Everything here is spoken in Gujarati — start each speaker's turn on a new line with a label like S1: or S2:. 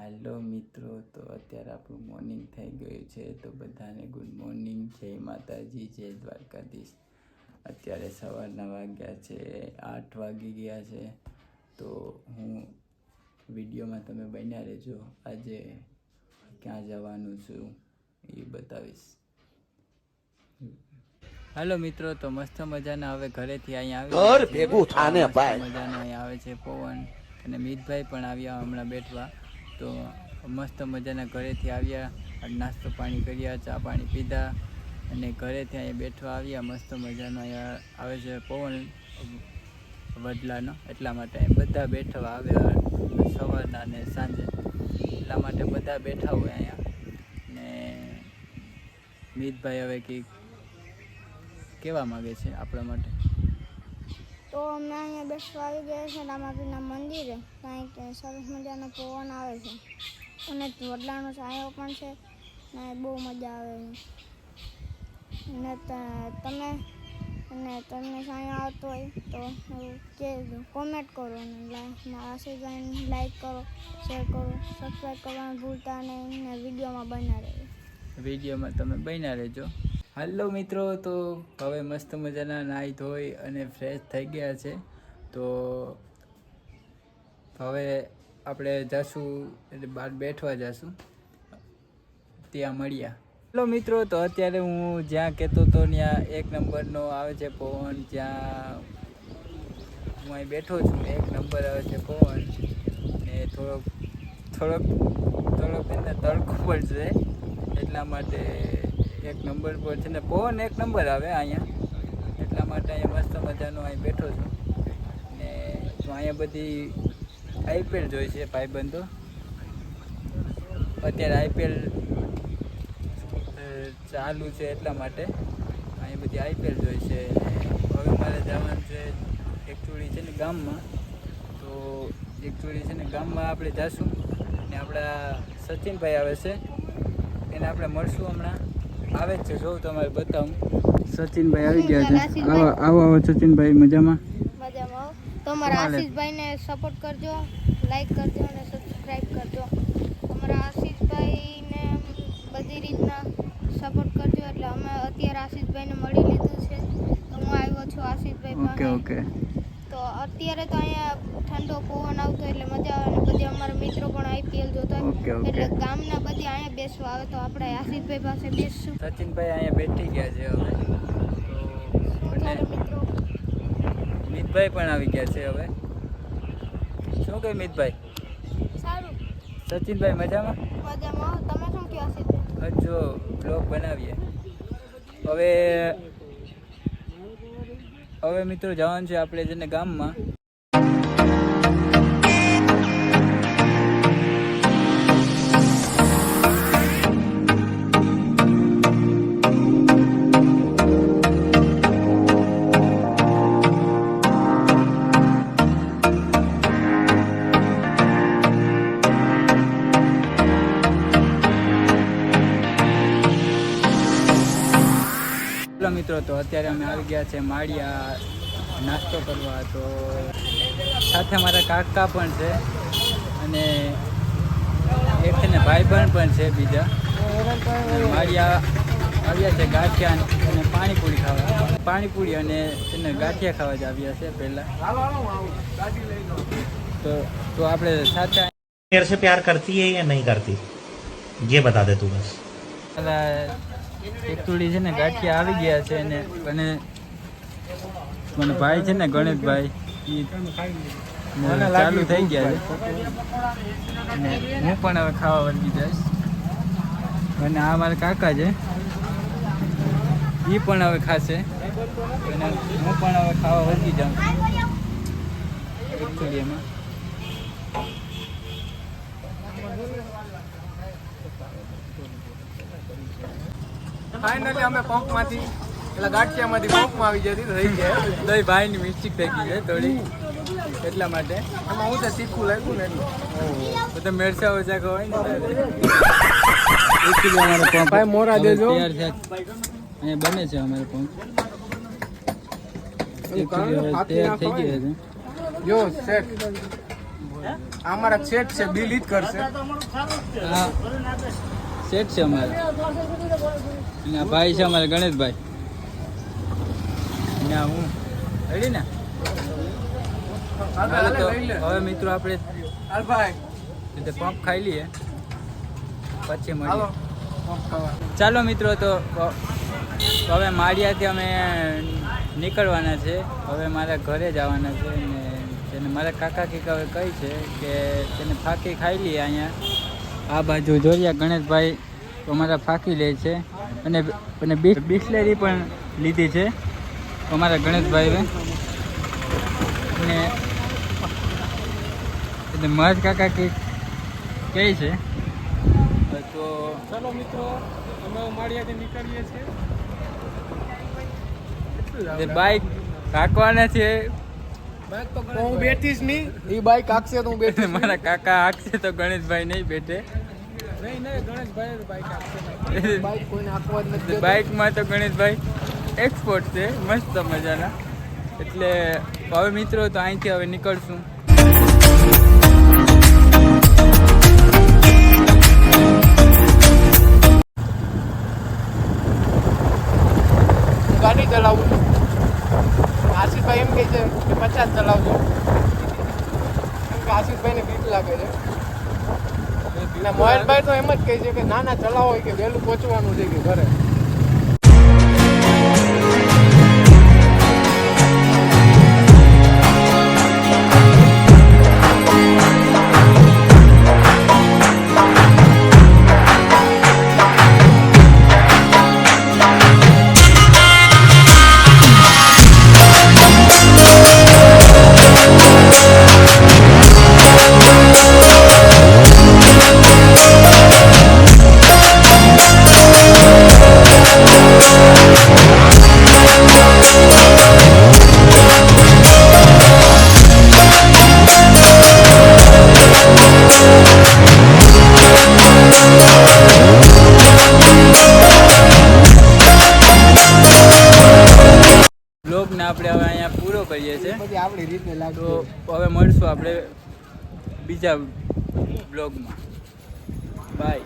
S1: હેલો મિત્રો, તો અત્યારે આપણું મોર્નિંગ થઈ ગયું છે. તો બધાને ગુડ મોર્નિંગ, જય માતાજી, જય દ્વારકાધીશ. અત્યારે સવારના વાગ્યા છે 8 વાગી ગયા છે. તો હું વિડીયોમાં તમે બન્યા રહેજો. આજે ક્યાં જવાનું છું એ બતાવીશ. હાલો મિત્રો, તો મસ્ત મજાના હવે ઘરેથી અહીંયા આવે મજાનો અહીંયા આવે છે પવન, અને મિતભાઈ પણ આવ્યા હમણાં બેઠવા. તો મસ્ત મજાના ઘરેથી આવ્યા, નાસ્તો પાણી કર્યા, ચા પાણી પીધા, અને ઘરેથી અહીંયા બેઠવા આવ્યા. મસ્ત મજાનો અહીંયા આવે છે પવન વડલાનો, એટલા માટે બધા બેઠવા આવ્યા સવારના અને સાંજે, એટલા માટે બધા બેઠા હોય અહીંયા. ને મિતભાઈ હવે કંઈક કેવા માગે છે આપણા માટે.
S2: તો અમે અહીંયા બેસવા આવી ગયા છે રામાપીરના મંદિરે. ત્યાં સરસ મજાનો પવન આવે છે અને વડલાનો છાંયો પણ છે ને બહુ મજા આવે છે. અને તમને છાંયો આવતો હોય તો કહેજો, કોમેન્ટ કરો અને આશીર્વાદ લાઈક કરો, શેર કરો, સબસ્ક્રાઈબ કરવાનું ભૂલતા નહીં ને વિડીયોમાં બન્યા રહેજો.
S1: વિડીયોમાં તમે બન્યા રહેજો. હાલો મિત્રો, તો હવે મસ્ત મજાના નાહી ધોઈ અને ફ્રેશ થઈ ગયા છે. તો હવે આપણે જઈશું, એટલે બહાર બેઠવા જઈશું, ત્યાં મળ્યા. હાલો મિત્રો, તો અત્યારે હું જ્યાં કહેતો હતો ત્યાં 1 નંબરનો આવે છે પવન, જ્યાં હું અહીં બેઠો છું. 1 નંબર આવે છે પવન, ને થોડોક એને તડકો પણ છે, એટલા માટે 1 નંબર પર છે ને પવન 1 નંબર આવે અહીંયા, એટલા માટે અહીંયા મસ્ત મજાનો અહીં બેઠો છું. ને તો અહીંયા બધી IPL જોઈ છે ભાઈબંધો. અત્યારે IPL ચાલુ છે, એટલા માટે અહીંયા બધી IPL જોઈ છે. હવે મારે જવાનું છે એકચુઅલી છે ને ગામમાં. તો એકચુઅલી છે ને ગામમાં આપણે જઈશું ને આપણા સચિનભાઈ આવે છે, એને આપણે મળશું હમણાં. આવે જ છે, જોઉં તમારે બતાવું. સચિનભાઈ આવી ગયા છે. આવો સચિનભાઈ, મજામાં?
S2: તમારા આશીષભાઈને સપોર્ટ કરજો, લાઈક કરજો અને સબસ્ક્રાઈબ કરજો. તમારા આશીષભાઈને બધી રીતના સપોર્ટ કરજો. એટલે અમે અત્યારે આશીષભાઈને મળી લીધું છે, તો હું આવ્યો છું આશીષભાઈ પાસે.
S1: ઓકે.
S2: તો અત્યારે તો અહીંયા ઠંડો પવન આવતો એટલે મજા આવે, અને બધી અમારા મિત્રો પણ IPL જોતા હોય, એટલે ગામના બધી અહીંયા બેસવા આવે. તો આપણે આશીષભાઈ પાસે બેસશું.
S1: સચિનભાઈ અહીંયા બેઠી ગયા છે હવે. તો
S2: મિત્રો
S1: મિતભાઈ પણ આવી ગયા છે હવે. શું કહે મિતભાઈ?
S2: સારું.
S1: સચિનભાઈ મજામાં?
S2: મજામાં. તમે શું કહો આશીષભાઈ?
S1: જો બ્લોગ બનાવીએ. હવે મિત્રો જવાનું છે આપણે છે ને ગામમાં. મિત્રો, તો અત્યારે અમે આવી ગયા છે માળિયા નાસ્તો કરવા. તો સાથે મારા કાકા પણ છે, અને એક છે ને ભાઈબંધ પણ છે બીજા. માળિયા આવ્યા છે ગાંઠિયા અને પાણીપુરી અને એને ગાંઠિયા ખાવા જ આવ્યા છે પહેલાં. તો આપણે સાથે
S3: मेरे से प्यार करती है या नहीं करती ये बता दे तू बस.
S1: એકચુઅલી છે ને ગાંઠિયા આવી ગયા છે, અને મને ભાઈ છે ને ગણેશભાઈ ચાલુ થઈ ગયા છે, અને હું પણ હવે ખાવા વળગી જઈશ. અને આ મારા કાકા છે, એ પણ હવે ખાશે, અને હું પણ હવે ખાવા વળગી જાઉં એકચુઅલી એમાં.
S4: ફાઇનલી અમે પંપમાંથી એટલે ગાંઠિયામાંથી પંપમાં આવી જતી થઈ ગયા.
S1: દહીં ભાઈની મિસ્ટેક થઈ ગઈ છે થોડી, એટલા માટે.
S4: એમાં હું તો તીખું લાગ્યું ને એટલે
S1: બધા મેરસા ઓછા ખવાય ને
S4: ભાઈ મોરા દેજો.
S1: તૈયાર છે, અહીંયા બને છે અમારે પંપ. તૈયાર થઈ ગયા છે.
S4: જો સેટ આ અમારા શેઠ છે, બિલ ઈ જ કરશે.
S1: હા શેઠ છે અમારે, અને આ ભાઈ છે અમારે ગણેશભાઈ, ને આ હું રેડી ને. હાલો તો હવે મિત્રો આપણે
S4: હાલ ભાઈ
S1: રીતે પંપ ખાઈ લઈએ પછી મળીએ.
S4: હાલો પંપ ખાવા.
S1: ચાલો મિત્રો, તો હવે માળિયાથી અમે નીકળવાના છે. હવે મારા ઘરે જવાના છે, ને તેને મારા કાકા હવે કહી છે કે તેને ફાંકી ખાઈ લઈએ. અહીંયા આ બાજુ જોરિયા ગણેશભાઈ અમારા ફાંકી લે છે, અને બિસ્લેરી પણ લીધી છે અમારા ગણેશભાઈએ. અને મહેશ કાકા કહે છે તો
S4: ચાલો મિત્રો, અમે માળિયાથી નીકળીએ છીએ.
S1: બાઈક હાંકવાના છે.
S4: તો હું બેઠીશ નહીં, એ બાઈક હાંકશે તો હું બેઠીશ.
S1: મારા કાકા હાંકશે તો ગણેશભાઈ નહીં બેઠે.
S4: નહીં ગણેશભાઈ બાઈક હાંકશે. બાઈક કોઈને હાંકવા જ નથી.
S1: બાઇકમાં તો ગણેશભાઈ એક્સપોર્ટ છે મસ્ત મજાના. એટલે હવે મિત્રો તો અહીંથી હવે નીકળશું.
S4: ગાડી ચલાવું છું. આશીષભાઈ એમ કહે છે કે 50 ચલાવજો, કેમ કે આશીષભાઈને બીક લાગે છે. અને મહેશભાઈ તો એમ જ કહે છે કે ના ચલાવો, કે વહેલું પહોંચવાનું છે કે ઘરે.
S1: બ્લોગને આપણે હવે અહીંયા પૂરો કરીએ છીએ.
S4: બધી આપણી રીતે લાગે.
S1: તો હવે મળશું આપણે બીજા બ્લોગમાં. બાય.